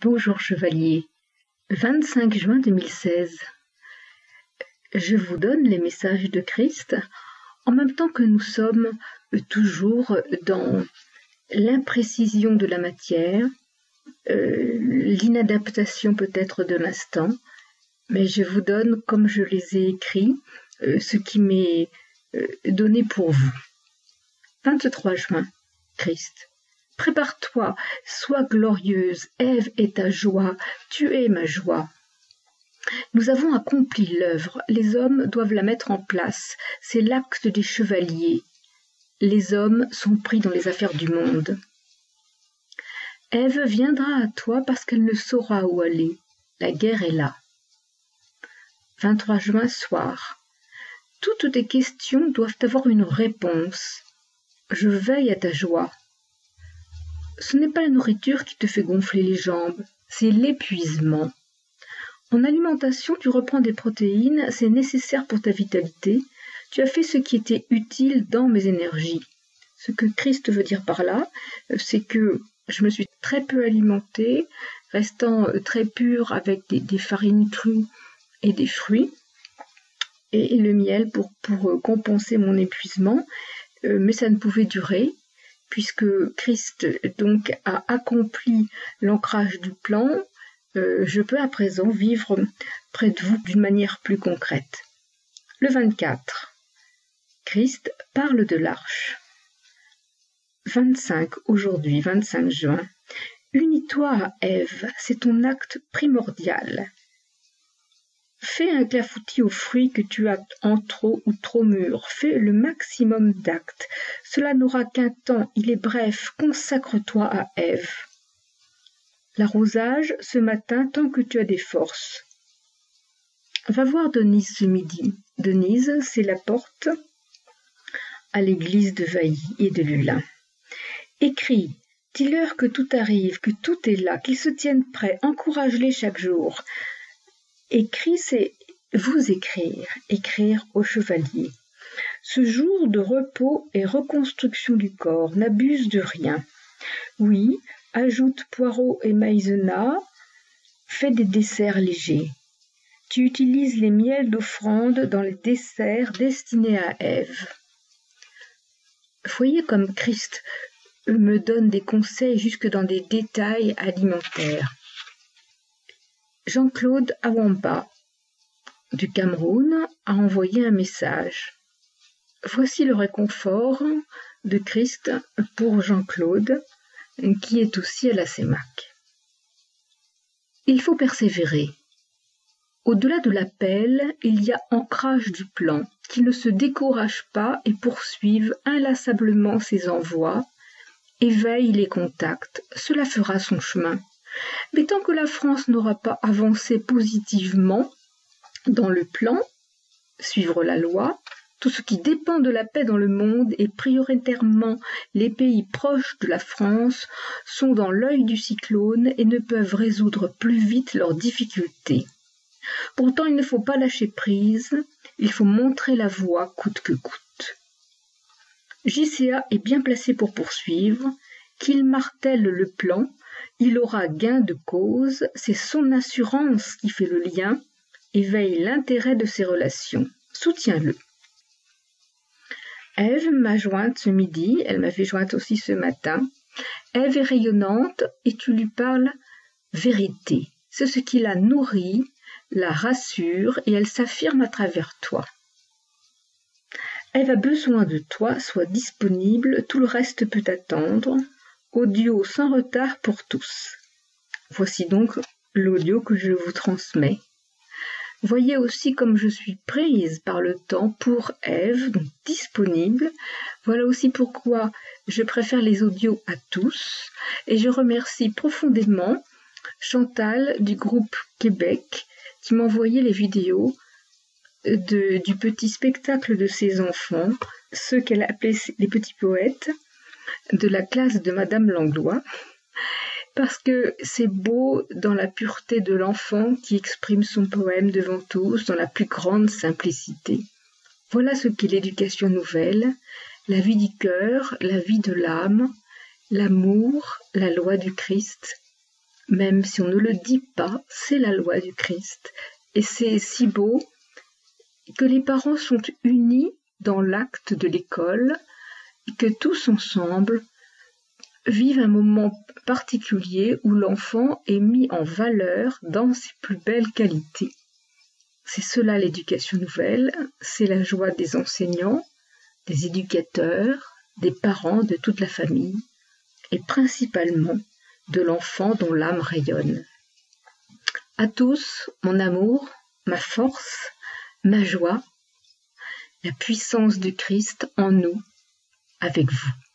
Bonjour chevalier, 25 juin 2016. Je vous donne les messages de Christ en même temps que nous sommes toujours dans l'imprécision de la matière, l'inadaptation peut-être de l'instant, mais je vous donne, comme je les ai écrits, ce qui m'est donné pour vous. 23 juin, Christ. Prépare-toi, sois glorieuse, Ève est ta joie, tu es ma joie. Nous avons accompli l'œuvre, les hommes doivent la mettre en place, c'est l'acte des chevaliers. Les hommes sont pris dans les affaires du monde. Ève viendra à toi parce qu'elle ne saura où aller, la guerre est là. 23 juin soir. Toutes tes questions doivent avoir une réponse. Je veille à ta joie. Ce n'est pas la nourriture qui te fait gonfler les jambes, c'est l'épuisement. En alimentation, tu reprends des protéines, c'est nécessaire pour ta vitalité. Tu as fait ce qui était utile dans mes énergies. Ce que Christ veut dire par là, c'est que je me suis très peu alimentée, restant très pure avec des farines crues et des fruits, et le miel pour compenser mon épuisement, mais ça ne pouvait durer, puisque Christ donc a accompli l'ancrage du plan, je peux à présent vivre près de vous d'une manière plus concrète. Le 24. Christ parle de l'arche. 25 aujourd'hui, 25 juin. Unis-toi à Ève, c'est ton acte primordial. Fais un clafoutis aux fruits que tu as en trop ou trop mûrs. Fais le maximum d'actes. Cela n'aura qu'un temps, il est bref. Consacre-toi à Ève. L'arrosage ce matin tant que tu as des forces. Va voir Denise ce midi. Denise, c'est la porte à l'église de Vailly et de Lulin. Écris, dis-leur que tout arrive, que tout est là, qu'ils se tiennent prêts, encourage-les chaque jour. Écris, c'est vous écrire au chevalier. Ce jour de repos et reconstruction du corps, n'abuse de rien. Oui, ajoute poireaux et maïzena, fais des desserts légers. Tu utilises les miels d'offrande dans les desserts destinés à Ève. Voyez comme Christ me donne des conseils jusque dans des détails alimentaires. Jean-Claude Awamba, du Cameroun, a envoyé un message. Voici le réconfort de Christ pour Jean-Claude, qui est aussi à la CEMAC. Il faut persévérer. Au-delà de l'appel, il y a ancrage du plan, qu'il ne se décourage pas et poursuive inlassablement ses envois, éveille les contacts, cela fera son chemin. Mais tant que la France n'aura pas avancé positivement dans le plan, suivre la loi, tout ce qui dépend de la paix dans le monde et prioritairement les pays proches de la France sont dans l'œil du cyclone et ne peuvent résoudre plus vite leurs difficultés. Pourtant, il ne faut pas lâcher prise, il faut montrer la voie coûte que coûte. JCA est bien placé pour poursuivre, qu'il martèle le plan, il aura gain de cause, c'est son assurance qui fait le lien, éveille l'intérêt de ses relations. Soutiens-le. Ève m'a jointe ce midi, elle m'avait jointe aussi ce matin. Ève est rayonnante et tu lui parles vérité. C'est ce qui la nourrit, la rassure et elle s'affirme à travers toi. Ève a besoin de toi, sois disponible, tout le reste peut attendre. Audio sans retard pour tous. Voici donc l'audio que je vous transmets. Voyez aussi comme je suis prise par le temps pour Ève, donc disponible. Voilà aussi pourquoi je préfère les audios à tous. Et je remercie profondément Chantal du groupe Québec qui m'a envoyé les vidéos du petit spectacle de ses enfants, ceux qu'elle appelait les petits poètes, de la classe de Madame Langlois, parce que c'est beau dans la pureté de l'enfant qui exprime son poème devant tous, dans la plus grande simplicité. Voilà ce qu'est l'éducation nouvelle, la vie du cœur, la vie de l'âme, l'amour, la loi du Christ. même si on ne le dit pas, c'est la loi du Christ. Et c'est si beau que les parents sont unis dans l'acte de l'école et que tous ensemble vivent un moment particulier où l'enfant est mis en valeur dans ses plus belles qualités. C'est cela l'éducation nouvelle, c'est la joie des enseignants, des éducateurs, des parents, de toute la famille, et principalement de l'enfant dont l'âme rayonne. À tous, mon amour, ma force, ma joie, la puissance du Christ en nous, avec vous.